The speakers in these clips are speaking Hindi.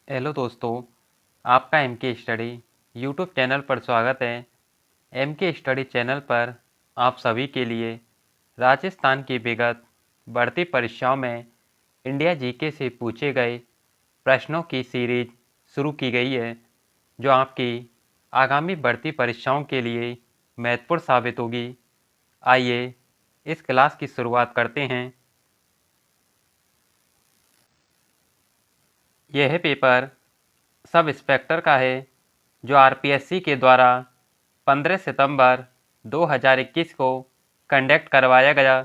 हेलो दोस्तों, आपका एम के स्टडी यूट्यूब चैनल पर स्वागत है। एम के स्टडी चैनल पर आप सभी के लिए राजस्थान की विगत बढ़ती परीक्षाओं में इंडिया जीके से पूछे गए प्रश्नों की सीरीज शुरू की गई है, जो आपकी आगामी बढ़ती परीक्षाओं के लिए महत्वपूर्ण साबित होगी। आइए इस क्लास की शुरुआत करते हैं। यह पेपर सब इंस्पेक्टर का है, जो आरपीएससी के द्वारा 15 सितंबर 2021 को कंडक्ट करवाया गया।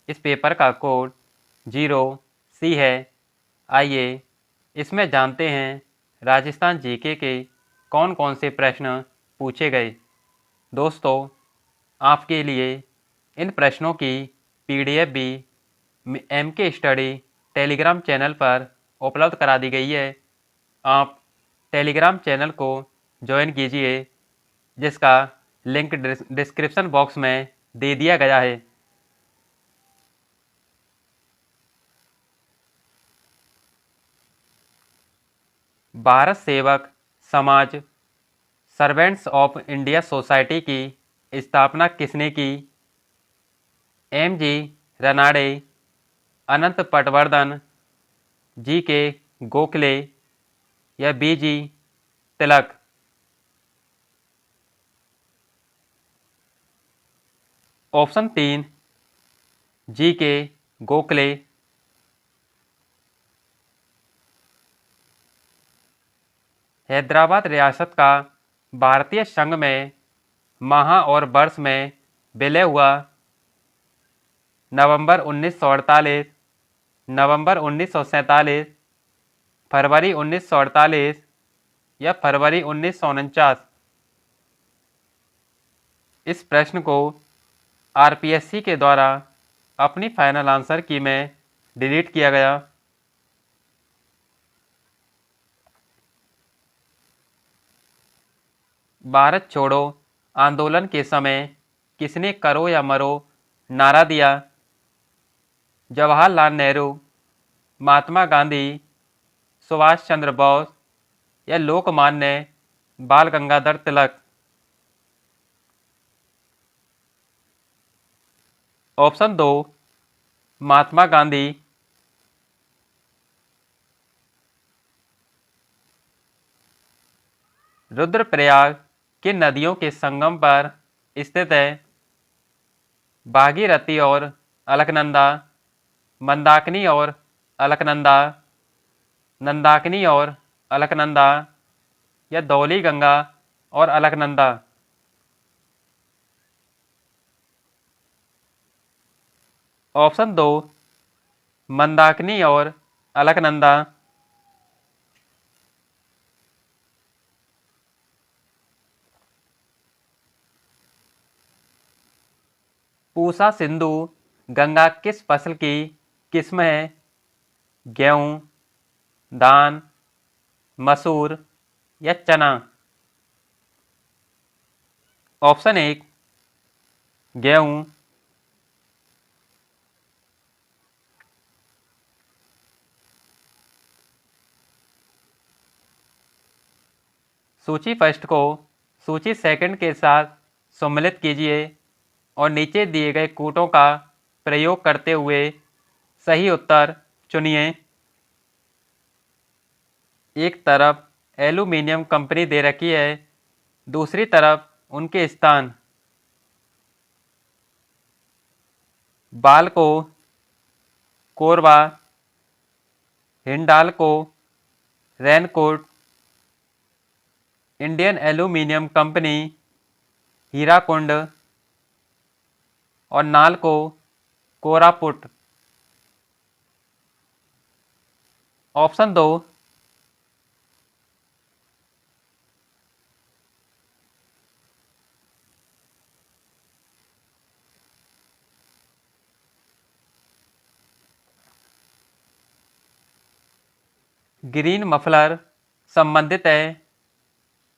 इस पेपर का कोड 0C है। आइए इसमें जानते हैं राजस्थान जीके के कौन कौन से प्रश्न पूछे गए। दोस्तों, आपके लिए इन प्रश्नों की पीडीएफ भी एम के स्टडी टेलीग्राम चैनल पर उपलब्ध करा दी गई है। आप टेलीग्राम चैनल को ज्वाइन कीजिए, जिसका लिंक डिस्क्रिप्शन बॉक्स में दे दिया गया है। भारत सेवक समाज सर्वेंट्स ऑफ इंडिया सोसाइटी की स्थापना किसने की? M.G. रनाडे, अनंत पटवर्धन, G.K. गोखले या B.G. तिलक? Option 3 G.K. गोखले। हैदराबाद रियासत का भारतीय संघ में माह और वर्ष में विलय हुआ? नवंबर 1948, नवंबर 1947, फरवरी 1948 या फरवरी 1949? इस प्रश्न को आरपीएससी के द्वारा अपनी फाइनल आंसर की में डिलीट किया गया। भारत छोड़ो आंदोलन के समय किसने करो या मरो नारा दिया? जवाहरलाल नेहरू, महात्मा गांधी, सुभाष चंद्र बोस या लोकमान्य बाल गंगाधर तिलक? ऑप्शन 2 महात्मा गांधी। रुद्रप्रयाग किन नदियों के संगम पर स्थित है? भागीरथी और अलकनंदा, मंदाकिनी और अलकनंदा, नंदाकिनी और अलकनंदा या धौली गंगा और अलकनंदा? ऑप्शन 2 मंदाकिनी और अलकनंदा। पूसा सिंधु गंगा किस फसल की किस्म है? गेहूं, धान, मसूर या चना? ऑप्शन 1 गेहूं। सूची फर्स्ट को सूची सेकंड के साथ सम्मिलित कीजिए और नीचे दिए गए कूटों का प्रयोग करते हुए सही उत्तर चुनिए। एक तरफ एल्यूमिनियम कंपनी दे रखी है, दूसरी तरफ उनके स्थान। Balco, Korba, Hindalco, Renukoot, Indian aluminium company, Hirakud और Nalco, Koraput? Option 2 green muffler संबंधित है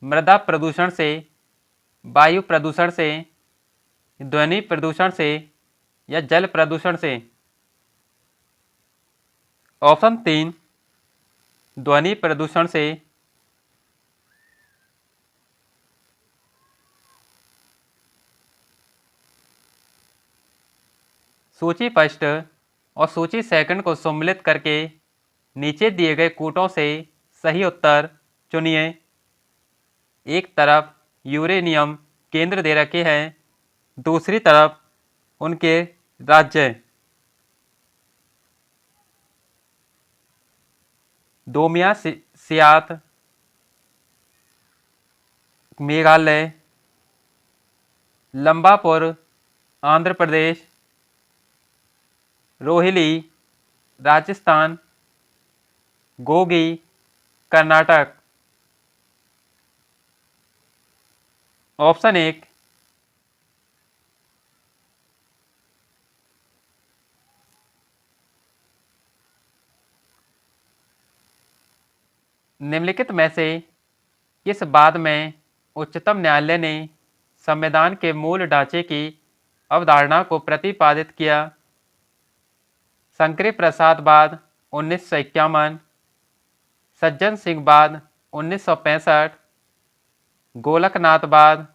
मृदा प्रदूषण से, वायु प्रदूषण से, ध्वनि प्रदूषण से या जल प्रदूषण से? ऑप्शन 3 ध्वनि प्रदूषण से सूची पृष्ठ और सूची सेकंड को सम्मिलित करके नीचे दिए गए कूटों से सही उत्तर चुनिए। एक तरफ यूरेनियम केंद्र दे रखे हैं, दूसरी तरफ उनके राज्य। दोमिया सियात मेघालय, लंबापुर आंध्र प्रदेश, रोहिली राजस्थान, गोगी कर्नाटक। ऑप्शन 1 निम्नलिखित में से किस बात में उच्चतम न्यायालय ने संविधान के मूल ढांचे की अवधारणा को प्रतिपादित किया? शंकरी प्रसाद बाद 1951, सज्जन सिंह बाद 1965, गोलकनाथ बाद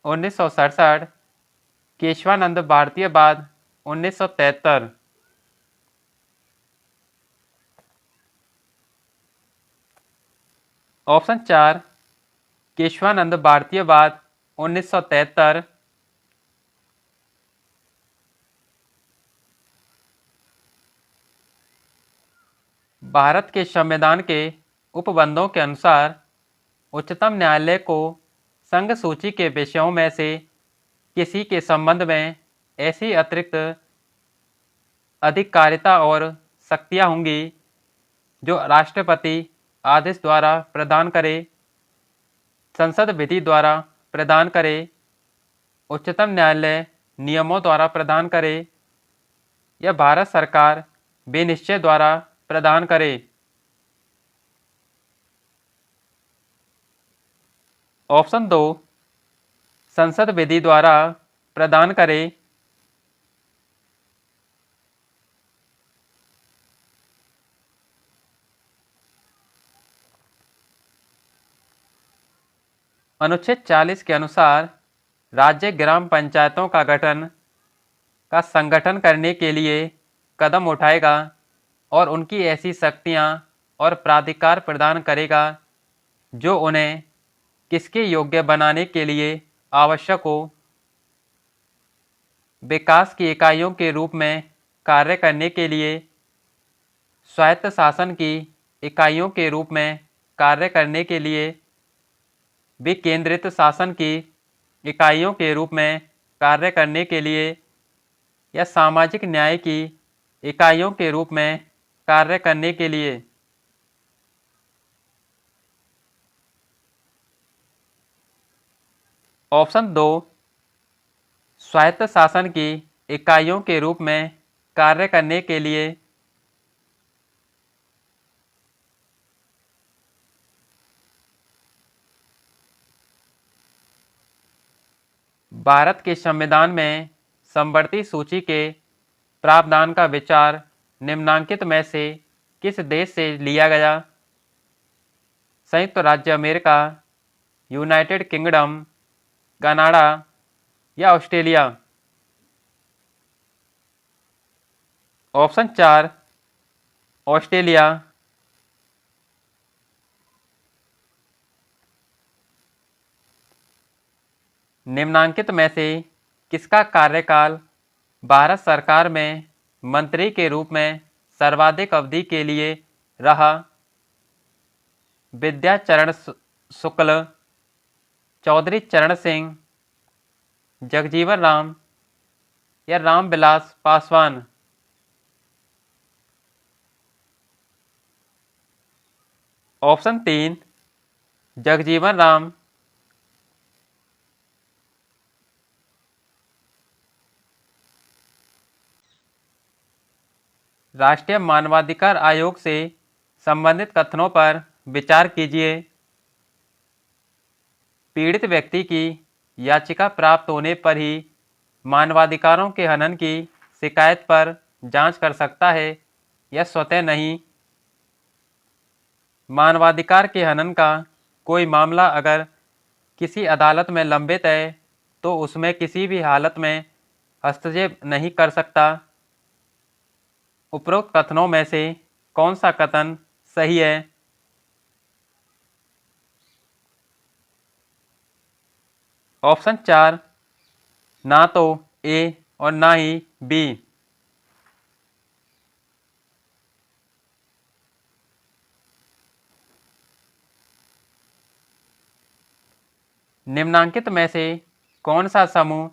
1967, केशवानंद भारतीय बाद 1973। ऑप्शन 4 केशवानंद भारतीय बाद 1973। भारत के संविधान के उपबंधों के अनुसार उच्चतम न्यायालय को संघ सूची के विषयों में से किसी के संबंध में ऐसी अतिरिक्त अधिकारिता और शक्तियां होंगी जो राष्ट्रपति आदेश द्वारा प्रदान करे, संसद विधि द्वारा प्रदान करे, उच्चतम न्यायालय नियमों द्वारा प्रदान करे या भारत सरकार विनिश्चय द्वारा प्रदान करे। ऑप्शन 2 संसद विधि द्वारा प्रदान करे। अनुच्छेद 40 के अनुसार राज्य ग्राम पंचायतों का संगठन करने के लिए कदम उठाएगा और उनकी ऐसी शक्तियां और प्राधिकार प्रदान करेगा जो उन्हें किसके योग्य बनाने के लिए आवश्यक हो। विकास की इकाइयों के रूप में कार्य करने के लिए, स्वायत्त शासन की इकाइयों के रूप में कार्य करने के लिए, विकेंद्रित शासन की इकाइयों के रूप में कार्य करने के लिए या सामाजिक न्याय की इकाइयों के रूप में कार्य करने के लिए। ऑप्शन 2 स्वायत्त शासन की इकाइयों के रूप में कार्य करने के लिए। भारत के संविधान में समवर्ती सूची के प्रावधान का विचार निम्नांकित में से किस देश से लिया गया? संयुक्त राज्य अमेरिका, यूनाइटेड किंगडम, कनाडा या ऑस्ट्रेलिया। Option 4 Australia. निम्नांकित में से किसका कार्यकाल भारत सरकार में मंत्री के रूप में सर्वाधिक अवधि के लिए रहा? विद्याचरण शुक्ल, चौधरी चरण सिंह, जगजीवन राम या रामविलास पासवान। ऑप्शन 3 जगजीवन राम। राष्ट्रीय मानवाधिकार आयोग से संबंधित कथनों पर विचार कीजिए। पीड़ित व्यक्ति की याचिका प्राप्त होने पर ही मानवाधिकारों के हनन की शिकायत पर जांच कर सकता है या स्वतः नहीं। मानवाधिकार के हनन का कोई मामला अगर किसी अदालत में लंबित है तो उसमें किसी भी हालत में हस्तक्षेप नहीं कर सकता। उपरोक्त कथनों में से कौन सा कथन सही है? ऑप्शन 4, ना तो ए और ना ही बी। निम्नांकित में से कौन सा समूह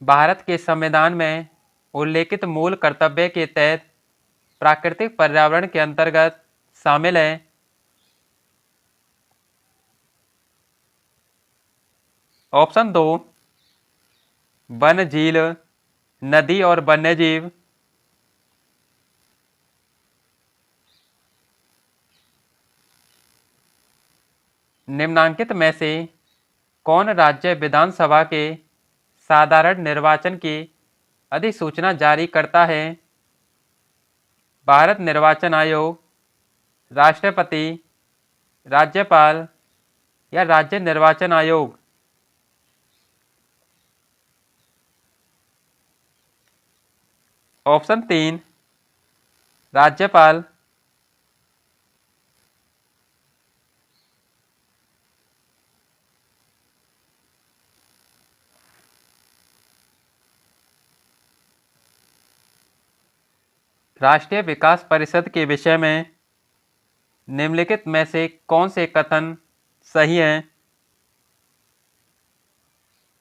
भारत के संविधान में उल्लेखित मूल कर्तव्य के तहत प्राकृतिक पर्यावरण के अंतर्गत शामिल है? ऑप्शन 2, वन, झील, नदी और वन्यजीव। निम्नांकित में से कौन राज्य विधानसभा के साधारण निर्वाचन की अधिसूचना जारी करता है? भारत निर्वाचन आयोग, राष्ट्रपति, राज्यपाल या राज्य निर्वाचन आयोग? ऑप्शन 3, राज्यपाल। राष्ट्रीय विकास परिषद के विषय में निम्नलिखित में से कौन से कथन सही हैं?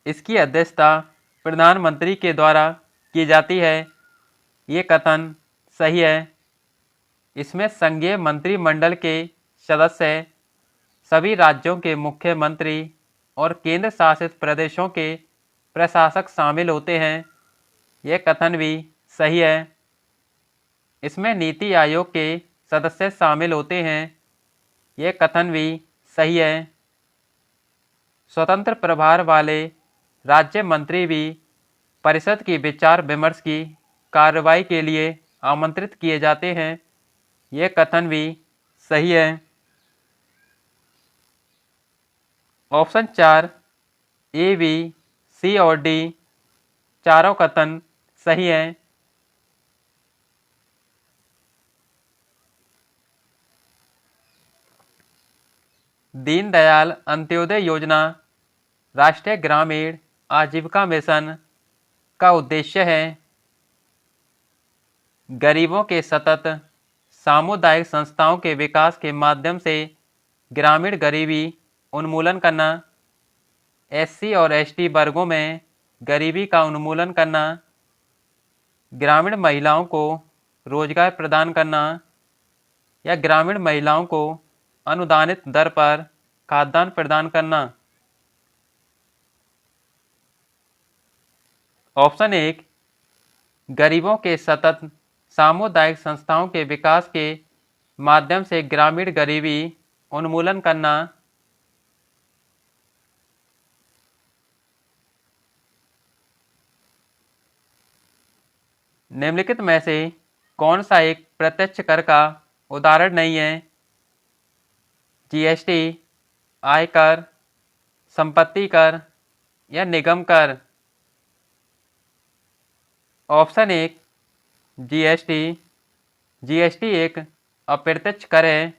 इसकी अध्यक्षता प्रधानमंत्री के द्वारा की जाती है। ये कथन सही है। इसमें संघीय मंत्रिमंडल के सदस्य सभी राज्यों के मुख्यमंत्री और केंद्र शासित प्रदेशों के प्रशासक शामिल होते हैं। यह कथन भी सही है। इसमें नीति आयोग के सदस्य शामिल होते हैं। यह कथन भी सही है। स्वतंत्र प्रभार वाले राज्य मंत्री भी परिषद की विचार विमर्श की कार्रवाई के लिए आमंत्रित किए जाते हैं। यह कथन भी सही है। ऑप्शन 4, ए, बी, सी और डी चारों कथन सही हैं। दीनदयाल अंत्योदय योजना राष्ट्रीय ग्रामीण आजीविका मिशन का उद्देश्य है गरीबों के सतत सामुदायिक संस्थाओं के विकास के माध्यम से ग्रामीण गरीबी उन्मूलन करना, एससी और एसटी वर्गों में गरीबी का उन्मूलन करना, ग्रामीण महिलाओं को रोजगार प्रदान करना या ग्रामीण महिलाओं को अनुदानित दर पर खाद्यान्न प्रदान करना। ऑप्शन 1, गरीबों के सतत सामुदायिक संस्थाओं के विकास के माध्यम से ग्रामीण गरीबी उन्मूलन करना। निम्नलिखित में से कौन सा एक प्रत्यक्ष कर का उदाहरण नहीं है? जीएसटी, आयकर, संपत्ति कर या निगम कर? Option 1, GST. जीएसटी एक अप्रत्यक्ष कर है।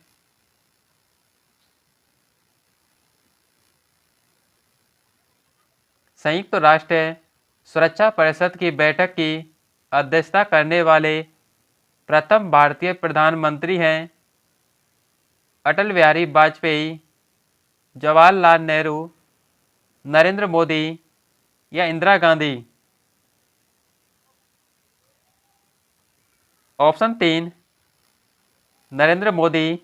संयुक्त राष्ट्र सुरक्षा परिषद की बैठक की अध्यक्षता करने वाले प्रथम भारतीय प्रधानमंत्री हैं अटल बिहारी वाजपेयी, जवाहरलाल नेहरू, नरेंद्र मोदी या इंदिरा गांधी? ऑप्शन 3, नरेंद्र मोदी।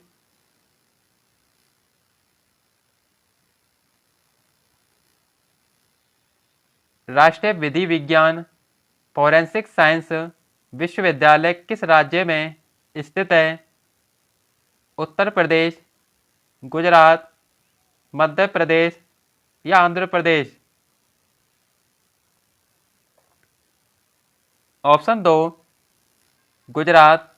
राष्ट्रीय विधि विज्ञान फोरेंसिक साइंस विश्वविद्यालय किस राज्य में स्थित है? उत्तर प्रदेश, गुजरात, मध्य प्रदेश या आंध्र प्रदेश? ऑप्शन 2, गुजरात।